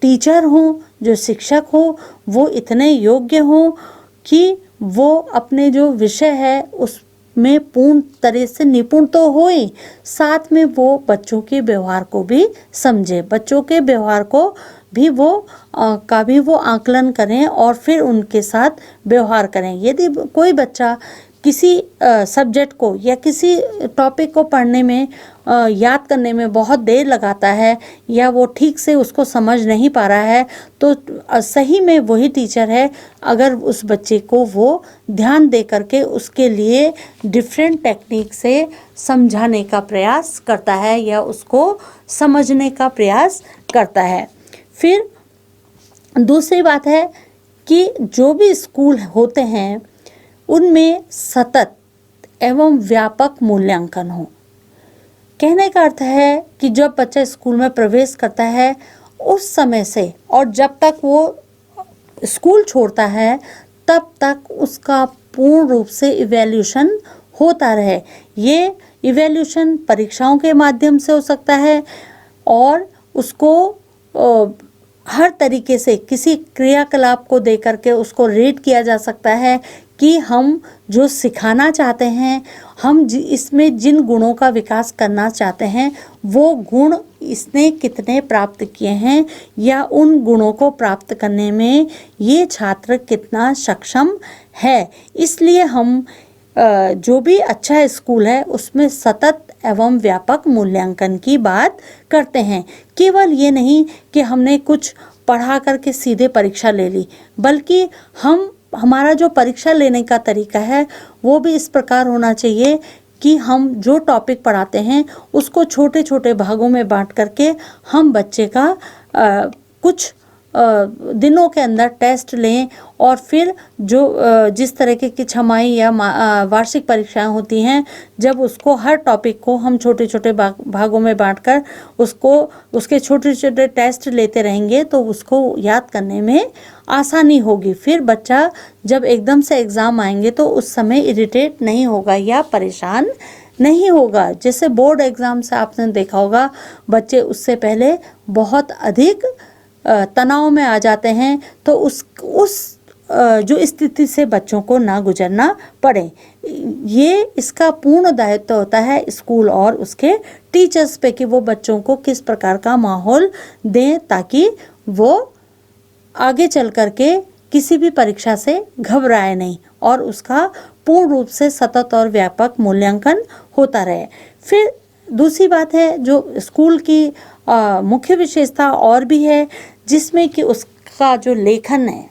टीचर हों, जो शिक्षक हो, वो इतने योग्य हों कि वो अपने जो विषय है उसमें पूर्ण तरह से निपुण तो हो ही, साथ में वो बच्चों के व्यवहार को भी समझे, बच्चों के व्यवहार को भी वो आकलन करें और फिर उनके साथ व्यवहार करें। यदि कोई बच्चा किसी सब्जेक्ट को या किसी टॉपिक को पढ़ने में याद करने में बहुत देर लगाता है या वो ठीक से उसको समझ नहीं पा रहा है, तो सही में वही टीचर है अगर उस बच्चे को वो ध्यान दे करके उसके लिए डिफरेंट टेक्निक से समझाने का प्रयास करता है या उसको समझने का प्रयास करता है। फिर दूसरी बात है कि जो भी स्कूल होते हैं उनमें सतत एवं व्यापक मूल्यांकन हो। कहने का अर्थ है कि जब बच्चा स्कूल में प्रवेश करता है उस समय से और जब तक वो स्कूल छोड़ता है तब तक उसका पूर्ण रूप से इवैल्यूएशन होता रहे। ये इवैल्यूएशन परीक्षाओं के माध्यम से हो सकता है और उसको हर तरीके से किसी क्रियाकलाप को दे करके उसको रेट किया जा सकता है कि हम जो सिखाना चाहते हैं, हम इसमें जिन गुणों का विकास करना चाहते हैं वो गुण इसने कितने प्राप्त किए हैं, या उन गुणों को प्राप्त करने में ये छात्र कितना सक्षम है। इसलिए हम जो भी अच्छा स्कूल है उसमें सतत एवं व्यापक मूल्यांकन की बात करते हैं। केवल ये नहीं कि हमने कुछ पढ़ा करके सीधे परीक्षा ले ली, बल्कि हमारा जो परीक्षा लेने का तरीका है वो भी इस प्रकार होना चाहिए कि हम जो टॉपिक पढ़ाते हैं उसको छोटे छोटे भागों में बांट करके हम बच्चे का कुछ दिनों के अंदर टेस्ट लें, और फिर जो जिस तरीके की छमाही या वार्षिक परीक्षाएं होती हैं, जब उसको हर टॉपिक को हम छोटे छोटे भागों में बांटकर उसके छोटे छोटे टेस्ट लेते रहेंगे तो उसको याद करने में आसानी होगी। फिर बच्चा जब एकदम से एग्ज़ाम आएंगे तो उस समय इरिटेट नहीं होगा या परेशान नहीं होगा। जैसे बोर्ड एग्ज़ाम से आपने देखा होगा, बच्चे उससे पहले बहुत अधिक तनाव में आ जाते हैं, तो उस जो स्थिति से बच्चों को ना गुजरना पड़े। ये इसका पूर्ण दायित्व होता है स्कूल और उसके टीचर्स पे कि वो बच्चों को किस प्रकार का माहौल दें ताकि वो आगे चल करके किसी भी परीक्षा से घबराए नहीं और उसका पूर्ण रूप से सतत और व्यापक मूल्यांकन होता रहे। फिर दूसरी बात है, जो स्कूल की मुख्य विशेषता और भी है, जिसमें कि उसका जो लेखन है,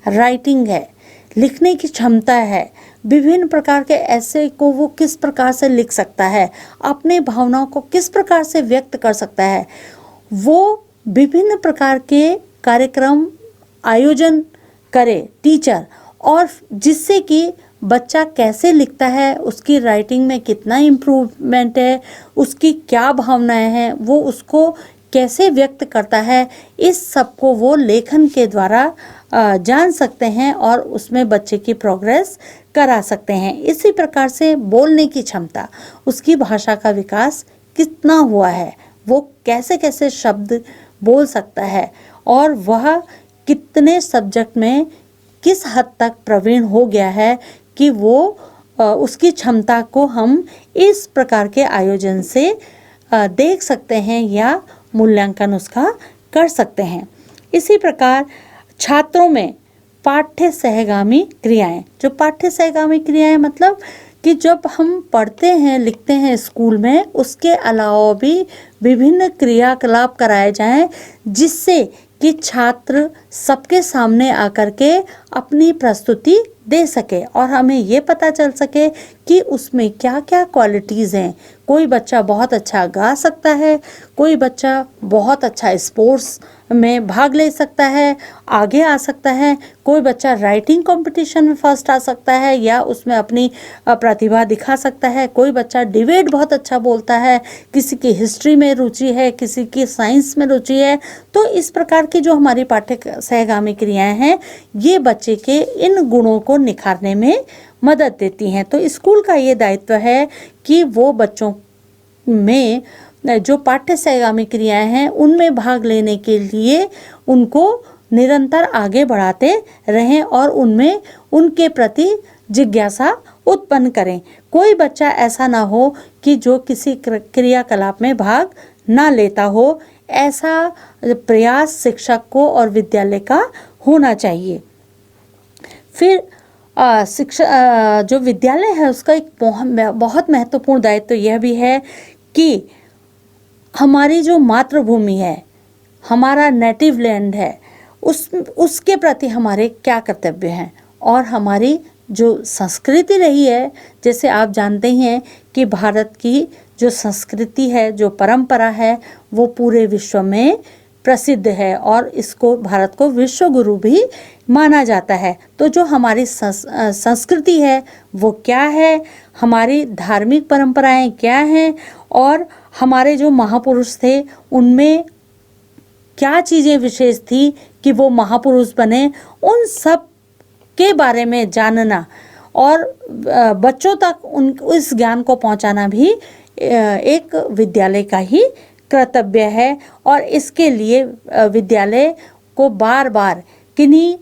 राइटिंग है, लिखने की क्षमता है, विभिन्न प्रकार के ऐसे को वो किस प्रकार से लिख सकता है, अपने भावनाओं को किस प्रकार से व्यक्त कर सकता है, वो विभिन्न प्रकार के कार्यक्रम आयोजन करे टीचर, और जिससे कि बच्चा कैसे लिखता है, उसकी राइटिंग में कितना इम्प्रूवमेंट है, उसकी क्या भावनाएं हैं, वो उसको कैसे व्यक्त करता है, इस सब को वो लेखन के द्वारा जान सकते हैं और उसमें बच्चे की प्रोग्रेस करा सकते हैं। इसी प्रकार से बोलने की क्षमता, उसकी भाषा का विकास कितना हुआ है, वो कैसे कैसे शब्द बोल सकता है और वह कितने सब्जेक्ट में किस हद तक प्रवीण हो गया है कि वो उसकी क्षमता को हम इस प्रकार के आयोजन से देख सकते हैं या मूल्यांकन उसका कर सकते हैं। इसी प्रकार छात्रों में पाठ्य सहगामी क्रियाएं, जो पाठ्य सहगामी क्रियाएं मतलब कि जब हम पढ़ते हैं लिखते हैं स्कूल में, उसके अलावा भी विभिन्न क्रियाकलाप कराए जाएं जिससे कि छात्र सबके सामने आकर के अपनी प्रस्तुति दे सके और हमें ये पता चल सके कि उसमें क्या क्या क्वालिटीज़ हैं। कोई बच्चा बहुत अच्छा गा सकता है, कोई बच्चा बहुत अच्छा स्पोर्ट्स में भाग ले सकता है, आगे आ सकता है, कोई बच्चा राइटिंग कंपटीशन में फर्स्ट आ सकता है या उसमें अपनी प्रतिभा दिखा सकता है, कोई बच्चा डिबेट बहुत अच्छा बोलता है, किसी की हिस्ट्री में रुचि है, किसी की साइंस में रुचि है। तो इस प्रकार की जो हमारी पाठ्य सहगामी क्रियाएं हैं, ये बच्चे के इन गुणों को निखारने में मदद देती हैं। तो स्कूल का ये दायित्व है कि वो बच्चों में जो पाठ्य सहगामी क्रियाएं हैं उनमें भाग लेने के लिए उनको निरंतर आगे बढ़ाते रहें और उनमें उनके प्रति जिज्ञासा उत्पन्न करें। कोई बच्चा ऐसा ना हो कि जो किसी क्रियाकलाप में भाग ना लेता हो, ऐसा प्रयास शिक्षक को और विद्यालय का होना चाहिए। फिर शिक्षा जो विद्यालय है उसका एक बहुत महत्वपूर्ण दायित्व यह भी है कि हमारी जो मातृभूमि है, हमारा नेटिव लैंड है, उसके प्रति हमारे क्या कर्तव्य हैं और हमारी जो संस्कृति रही है। जैसे आप जानते ही हैं कि भारत की जो संस्कृति है, जो परंपरा है, वो पूरे विश्व में प्रसिद्ध है और इसको भारत को विश्व गुरु भी माना जाता है। तो जो हमारी संस्कृति है वो क्या है, हमारी धार्मिक परंपराएं क्या हैं और हमारे जो महापुरुष थे उनमें क्या चीज़ें विशेष थी कि वो महापुरुष बने, उन सब के बारे में जानना और बच्चों तक इस ज्ञान को पहुंचाना भी एक विद्यालय का ही कर्तव्य है। और इसके लिए विद्यालय को बार बार किन्हीं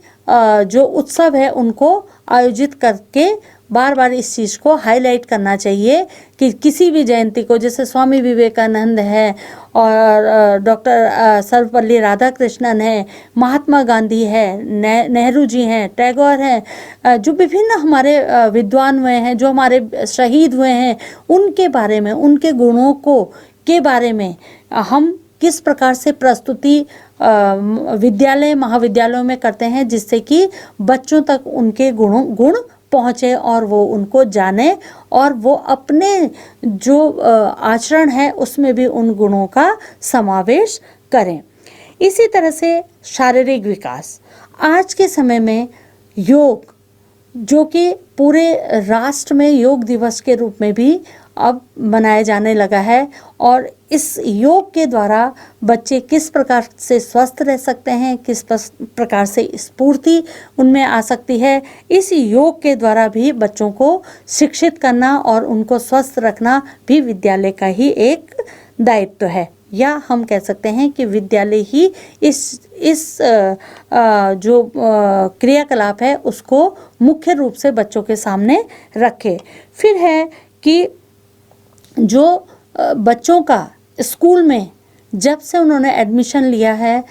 जो उत्सव है उनको आयोजित करके बार बार इस चीज़ को हाईलाइट करना चाहिए कि किसी भी जयंती को, जैसे स्वामी विवेकानंद है और डॉक्टर सर्वपल्ली राधाकृष्णन है, महात्मा गांधी है, नेहरू जी हैं, टैगोर हैं, जो विभिन्न हमारे विद्वान हुए हैं, जो हमारे शहीद हुए हैं, उनके बारे में, उनके गुणों के बारे में हम किस प्रकार से प्रस्तुति विद्यालय महाविद्यालयों में करते हैं, जिससे कि बच्चों तक उनके गुण पहुँचे और वो उनको जाने और वो अपने जो आचरण है उसमें भी उन गुणों का समावेश करें। इसी तरह से शारीरिक विकास, आज के समय में योग, जो कि पूरे राष्ट्र में योग दिवस के रूप में भी अब मनाया जाने लगा है, और इस योग के द्वारा बच्चे किस प्रकार से स्वस्थ रह सकते हैं, किस प्रकार से स्फूर्ति उनमें आ सकती है, इस योग के द्वारा भी बच्चों को शिक्षित करना और उनको स्वस्थ रखना भी विद्यालय का ही एक दायित्व है। या हम कह सकते हैं कि विद्यालय ही इस जो क्रियाकलाप है उसको मुख्य रूप से बच्चों के सामने रखे। फिर है कि जो बच्चों का स्कूल में जब से उन्होंने एडमिशन लिया है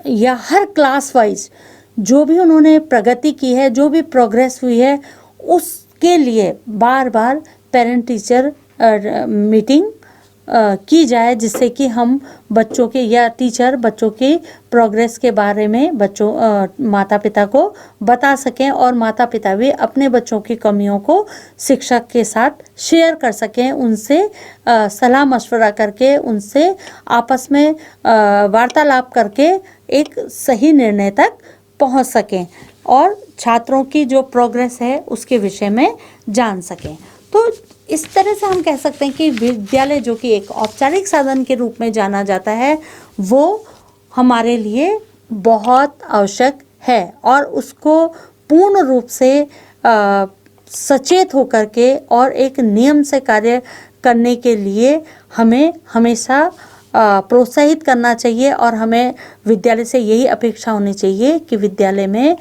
या हर क्लास वाइज जो भी उन्होंने प्रगति की है, जो भी प्रोग्रेस हुई है, उसके लिए बार बार पेरेंट टीचर मीटिंग की जाए, जिससे कि हम बच्चों के या टीचर बच्चों की प्रोग्रेस के बारे में माता पिता को बता सकें और माता पिता भी अपने बच्चों की कमियों को शिक्षक के साथ शेयर कर सकें, उनसे सलाह मशवरा करके, उनसे आपस में वार्तालाप करके एक सही निर्णय तक पहुंच सकें और छात्रों की जो प्रोग्रेस है उसके विषय में जान सकें। तो इस तरह से हम कह सकते हैं कि विद्यालय, जो कि एक औपचारिक साधन के रूप में जाना जाता है, वो हमारे लिए बहुत आवश्यक है और उसको पूर्ण रूप से सचेत होकर के और एक नियम से कार्य करने के लिए हमें हमेशा प्रोत्साहित करना चाहिए और हमें विद्यालय से यही अपेक्षा होनी चाहिए कि विद्यालय में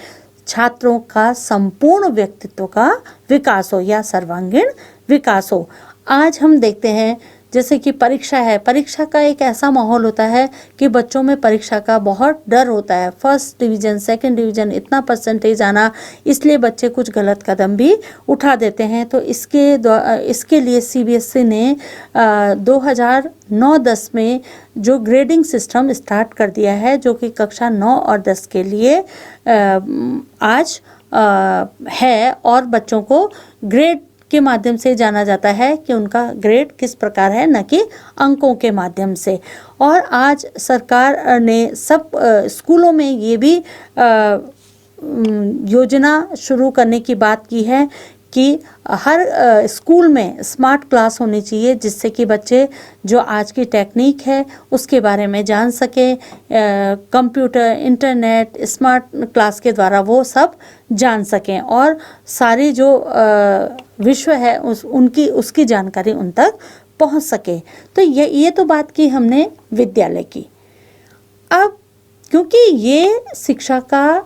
छात्रों का संपूर्ण व्यक्तित्व का विकास हो या सर्वांगीण विकास हो। आज हम देखते हैं जैसे कि परीक्षा है, परीक्षा का एक ऐसा माहौल होता है कि बच्चों में परीक्षा का बहुत डर होता है। फर्स्ट डिवीज़न, सेकंड डिवीज़न, इतना परसेंटेज आना, इसलिए बच्चे कुछ गलत कदम भी उठा देते हैं। तो इसके लिए सीबीएसई ने 2009-10 में जो ग्रेडिंग सिस्टम स्टार्ट कर दिया है, जो कि कक्षा 9 और 10 के लिए आज है और बच्चों को ग्रेड के माध्यम से जाना जाता है कि उनका ग्रेड किस प्रकार है, न कि अंकों के माध्यम से। और आज सरकार ने सब स्कूलों में ये भी योजना शुरू करने की बात की है कि हर स्कूल में स्मार्ट क्लास होनी चाहिए, जिससे कि बच्चे जो आज की टेक्निक है उसके बारे में जान सकें। कंप्यूटर, इंटरनेट, स्मार्ट क्लास के द्वारा वो सब जान सकें और सारी जो विश्व है उसकी जानकारी उन तक पहुंच सके। तो ये तो बात की हमने विद्यालय की। अब क्योंकि ये शिक्षा का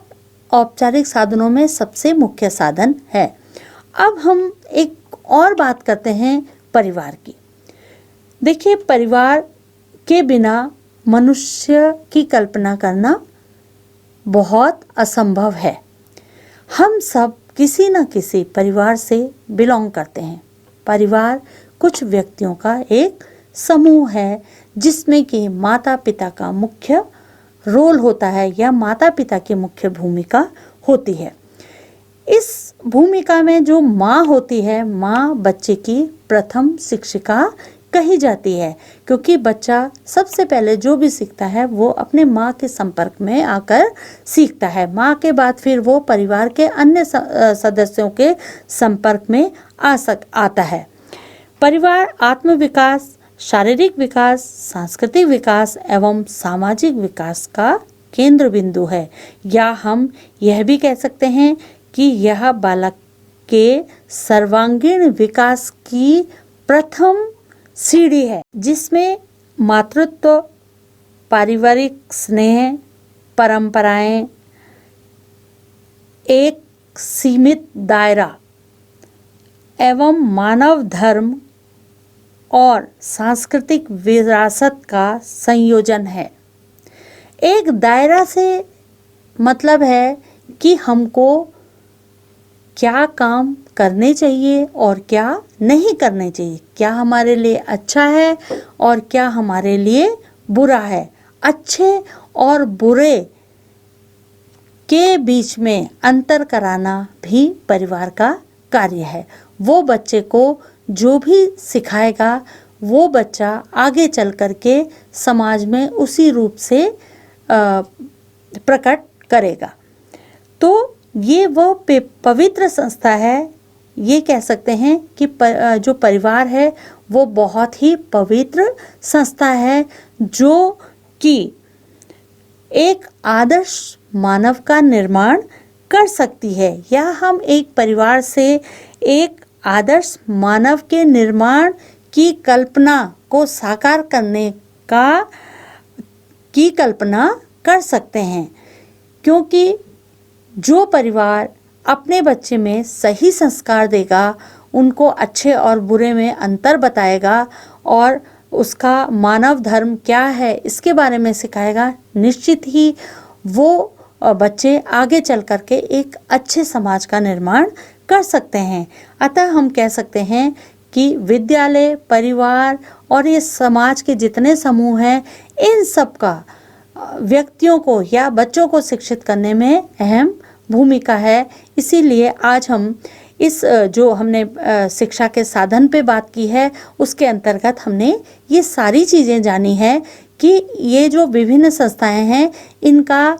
औपचारिक साधनों में सबसे मुख्य साधन है, अब हम एक और बात करते हैं परिवार की। देखिए, परिवार के बिना मनुष्य की कल्पना करना बहुत असंभव है। हम सब किसी न किसी परिवार से बिलोंग करते हैं। परिवार कुछ व्यक्तियों का एक समूह है जिसमें कि माता पिता का मुख्य रोल होता है या माता पिता की मुख्य भूमिका होती है। इस भूमिका में जो माँ होती है, माँ बच्चे की प्रथम शिक्षिका कही जाती है, क्योंकि बच्चा सबसे पहले जो भी सीखता है वो अपने माँ के संपर्क में आकर सीखता है। माँ के बाद फिर वो परिवार के अन्य सदस्यों के संपर्क में आता है। परिवार आत्म विकास, शारीरिक विकास, सांस्कृतिक विकास एवं सामाजिक विकास का केंद्र बिंदु है, या हम यह भी कह सकते हैं कि यह बालक के सर्वांगीण विकास की प्रथम सीढ़ी है, जिसमें मातृत्व, पारिवारिक स्नेह, परंपराएं, एक सीमित दायरा एवं मानव धर्म और सांस्कृतिक विरासत का संयोजन है। एक दायरा से मतलब है कि हमको क्या काम करने चाहिए और क्या नहीं करने चाहिए, क्या हमारे लिए अच्छा है और क्या हमारे लिए बुरा है। अच्छे और बुरे के बीच में अंतर कराना भी परिवार का कार्य है। वो बच्चे को जो भी सिखाएगा वो बच्चा आगे चल कर के समाज में उसी रूप से प्रकट करेगा। तो ये वो पवित्र संस्था है। ये कह सकते हैं कि जो परिवार है वो बहुत ही पवित्र संस्था है जो कि एक आदर्श मानव का निर्माण कर सकती है, या हम एक परिवार से एक आदर्श मानव के निर्माण की कल्पना को साकार करने की कल्पना कर सकते हैं। क्योंकि जो परिवार अपने बच्चे में सही संस्कार देगा, उनको अच्छे और बुरे में अंतर बताएगा और उसका मानव धर्म क्या है इसके बारे में सिखाएगा, निश्चित ही वो बच्चे आगे चल कर के एक अच्छे समाज का निर्माण कर सकते हैं। अतः हम कह सकते हैं कि विद्यालय, परिवार और ये समाज के जितने समूह हैं, इन सब का व्यक्तियों को या बच्चों को शिक्षित करने में अहम भूमिका है। इसीलिए आज हम इस जो हमने शिक्षा के साधन पे बात की है, उसके अंतर्गत हमने ये सारी चीज़ें जानी है कि ये जो विभिन्न संस्थाएं हैं, इनका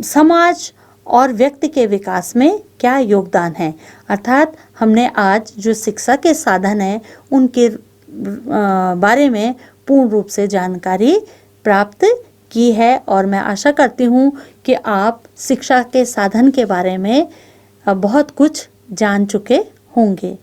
समाज और व्यक्ति के विकास में क्या योगदान है। अर्थात हमने आज जो शिक्षा के साधन हैं उनके बारे में पूर्ण रूप से जानकारी प्राप्त की है, और मैं आशा करती हूँ कि आप शिक्षा के साधन के बारे में बहुत कुछ जान चुके होंगे।